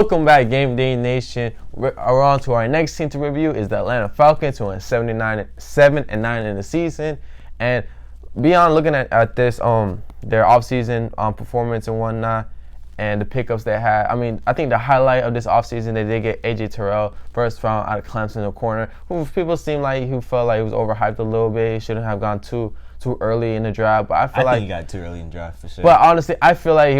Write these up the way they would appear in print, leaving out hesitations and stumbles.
Welcome back, Game Day Nation. We're on to our next team to review is the Atlanta Falcons, who went 7-9 in the season. And beyond looking at this, their offseason performance and whatnot, and the pickups they had. I mean, I think the highlight of this offseason, they did get A.J. Terrell, first round out of Clemson in the corner, who people seem like who felt like he was overhyped a little bit. He shouldn't have gone too early in the draft. But I think he got too early in the draft for sure. But honestly, I feel like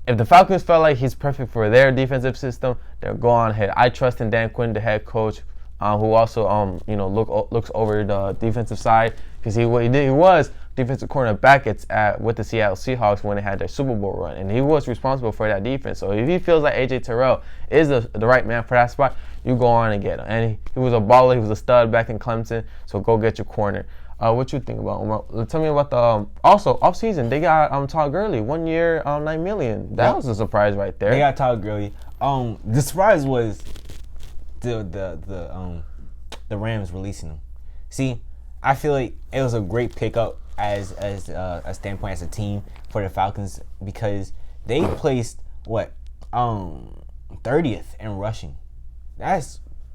if the Falcons felt like he's perfect for their defensive system, they'll go on ahead. I trust in Dan Quinn, the head coach, who also looks over the defensive side, because he was defensive cornerback with the Seattle Seahawks when they had their Super Bowl run, and he was responsible for that defense. So if he feels like A.J. Terrell is the right man for that spot, you go on and get him. And he was a baller. He was a stud back in Clemson. So go get your corner. What you think about Omar? Tell me about the also offseason. They got Todd Gurley, 1 year, $9 million. That was a surprise right there. They got Todd Gurley. The surprise was the Rams releasing him. See, I feel like it was a great pickup as a standpoint as a team for the Falcons, because they placed 30th in rushing.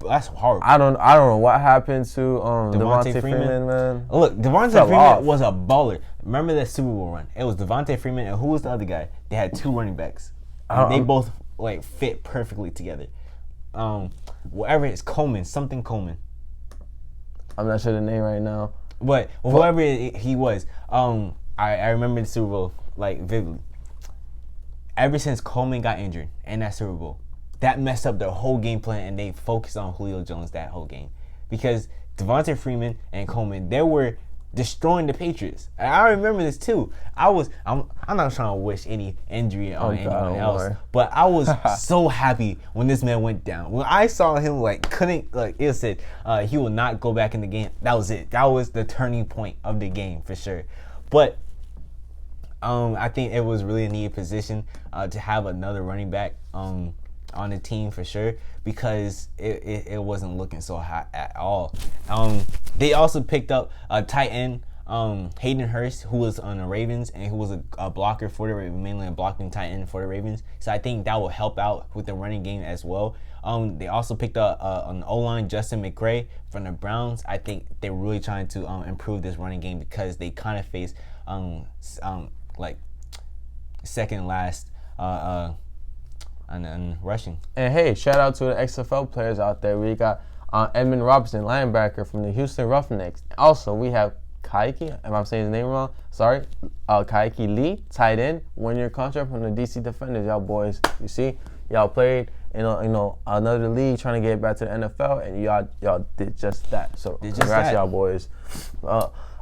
That's horrible. I don't know what happened to Devontae Freeman, man. Look, Devontae Freeman was a baller. Remember that Super Bowl run? It was Devontae Freeman, and who was the other guy? They had two running backs. They both fit perfectly together. Whatever it's something Coleman. I'm not sure the name right now. But whoever he was, I remember the Super Bowl vividly. Ever since Coleman got injured in that Super Bowl, that messed up their whole game plan, and they focused on Julio Jones that whole game, because Devontae Freeman and Coleman, they were destroying the Patriots. And I remember this too. I'm not trying to wish any injury on anyone else, but I was so happy when this man went down. When I saw him it said he will not go back in the game. That was it. That was the turning point of the game for sure. But I think it was really a needed position to have another running back on the team for sure, because it wasn't looking so hot at all. They also picked up a tight end, Hayden Hurst, who was on the Ravens, and who was a blocker for the Ravens, mainly a blocking tight end for the Ravens. So I think that will help out with the running game as well. They also picked up an O-line, Justin McCray from the Browns. I think they're really trying to improve this running game, because they kind of face second last and rushing. And hey, shout out to the XFL players out there. We got Edmund Robinson, linebacker from the Houston Roughnecks. Also, we have Kaiki, if I'm saying his name wrong, sorry, Kaiki Lee, tight end, 1 year contract from the DC Defenders. Y'all boys, you see, y'all played in another league trying to get back to the NFL, and y'all did just that. So congrats, y'all boys.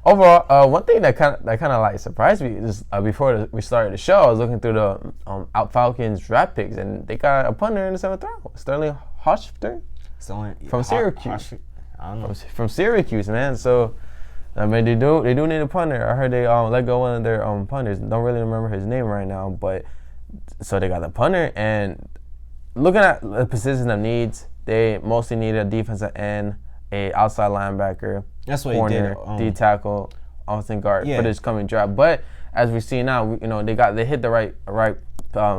Overall, one thing that kind of surprised me is before we started the show, I was looking through the Falcons draft picks, and they got a punter in the 7th round, Sterling Hoshfter from Syracuse. I don't know. From Syracuse, man. So I mean, they do need a punter. I heard they let go one of their punters. Don't really remember his name right now, but so they got the punter. And looking at the position of needs, they mostly need a defensive end, a outside linebacker. That's what corner, he did. D tackle, offensive guard for this coming draft. But as we see now, they hit the right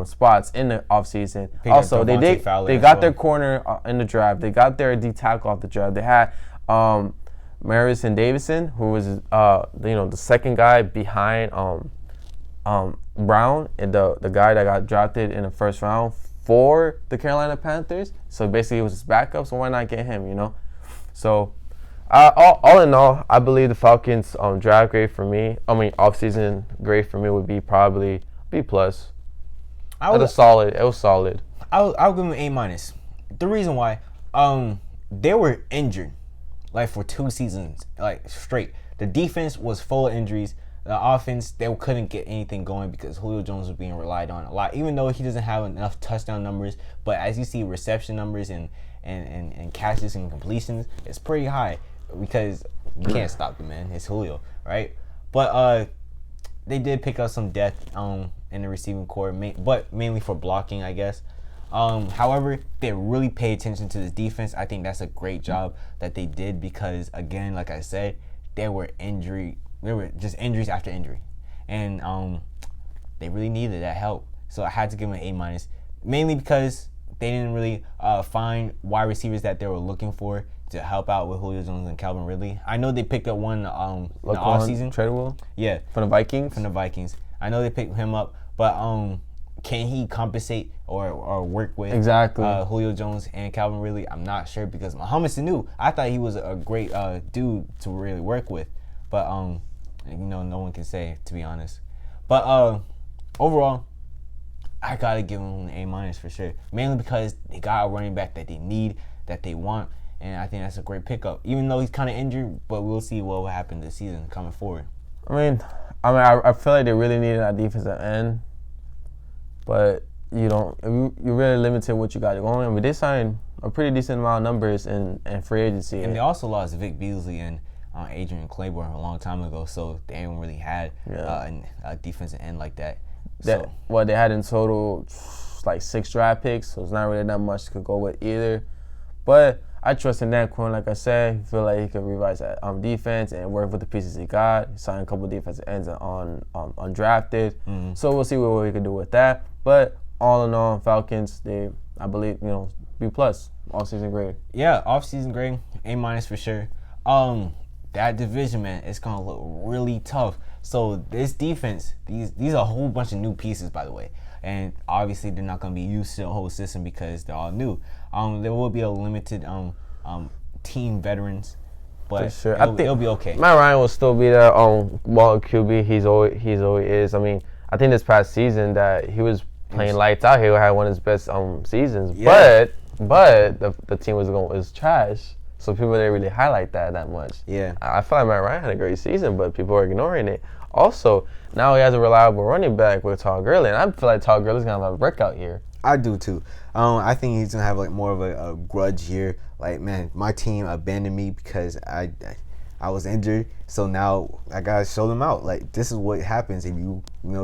spots in the offseason. Also, they got their corner in the draft. They got their D tackle off the draft. They had Marison Davison, who was the second guy behind Brown, and the guy that got drafted in the first round for the Carolina Panthers. So basically, it was his backup. So why not get him? So. All in all, I believe the Falcons draft grade for me, offseason grade for me would be probably B+. It was solid. I'll give them A-. The reason why, they were injured, for 2 seasons, straight. The defense was full of injuries. The offense, they couldn't get anything going because Julio Jones was being relied on a lot, even though he doesn't have enough touchdown numbers. But as you see, reception numbers and catches and completions, it's pretty high, because you can't stop the man. It's Julio, right? But they did pick up some depth in the receiving core, but mainly for blocking, I guess. However, they really pay attention to this defense. I think that's a great job that they did, because, again, like I said, there were just injuries after injury, and they really needed that help. So I had to give them an A-, mainly because they didn't really find wide receivers that they were looking for to help out with Julio Jones and Calvin Ridley. I know they picked up one in the offseason. Tradable? Yeah. From the Vikings? From the Vikings. I know they picked him up, but can he compensate or work with Julio Jones and Calvin Ridley? I'm not sure because Mohamed Sanu, I thought he was a great dude to really work with. But, no one can say, to be honest. But overall, I got to give him an A- for sure. Mainly because they got a running back that they need, that they want. And I think that's a great pickup. Even though he's kind of injured, but we'll see what will happen this season coming forward. I feel like they really needed that defensive end. But you're really limited what you got going. I mean, they signed a pretty decent amount of numbers in free agency. And they also lost Vic Beasley and Adrian Claiborne a long time ago, so they haven't really had a defensive end like that. They had in total like 6 draft picks, so it's not really that much to go with either. But I trust in Dan Quinn, like I said. I feel like he could revise that defense and work with the pieces he got. He signed a couple of defensive ends on undrafted. Mm-hmm. So we'll see what we can do with that. But all in all, Falcons, I believe, B+, off-season grade. Yeah, off-season grade, A- for sure. That division, man, it's going to look really tough. So this defense, these are a whole bunch of new pieces, by the way. And obviously they're not going to be used to the whole system because they're all new. There will be a limited team veterans, but sure. It'll be okay. Matt Ryan will still be there on ball QB. He's always is. I mean, I think this past season that he was playing lights out. He had one of his best seasons. Yeah. But the team was trash. So people didn't really highlight that much. Yeah. I feel like Matt Ryan had a great season, but people are ignoring it. Also, now he has a reliable running back with Todd Gurley, and I feel like Todd Gurley's going to have a breakout year. I do, too. I think he's going to have, like, more of a grudge year. Like, man, my team abandoned me because I was injured, so now I got to show them out. Like, this is what happens if you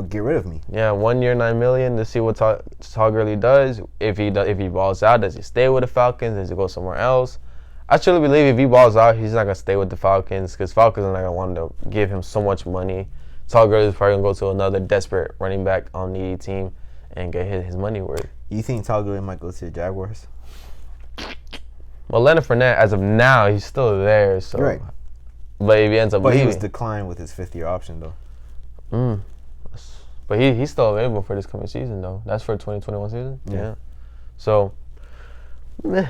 get rid of me. Yeah, 1 year, $9 million to see what Todd Gurley does. If he balls out, does he stay with the Falcons? Does he go somewhere else? I truly believe if he balls out, he's not going to stay with the Falcons because Falcons are not going to want to give him so much money. Todd Gurley is probably going to go to another desperate running back on needy team and get his money worth. You think Todd Gurley might go to the Jaguars? Well, Leonard Fournette, as of now, he's still there. So. Right. But if he ends up leaving. He was declined with his 5th-year option, though. But he's still available for this coming season, though. That's for 2021 season? Yeah. So, I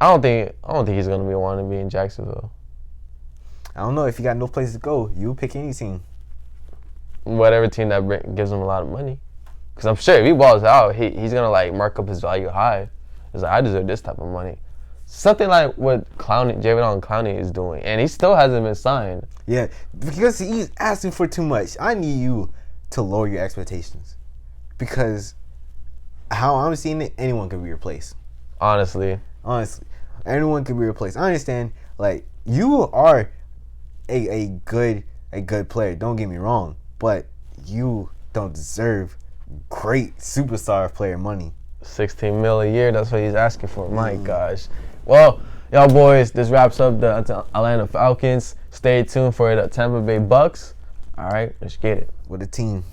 don't think he's going to be wanting to be in Jacksonville. I don't know. If you got no place to go, you pick any team. Whatever team that gives him a lot of money. Because I'm sure if he balls out, he's going to, like, mark up his value high. He's like, I deserve this type of money. Something like what Jadeveon Clowney is doing. And he still hasn't been signed. Yeah, because he's asking for too much. I need you to lower your expectations. Because how I'm seeing it, anyone can be replaced. Honestly, anyone can be replaced. I understand, like, you are a good player. Don't get me wrong, but you don't deserve great superstar player money. $16 million a year. That's what he's asking for. My gosh. Well, y'all boys, this wraps up the Atlanta Falcons. Stay tuned for the Tampa Bay Bucks. All right, let's get it. With a team.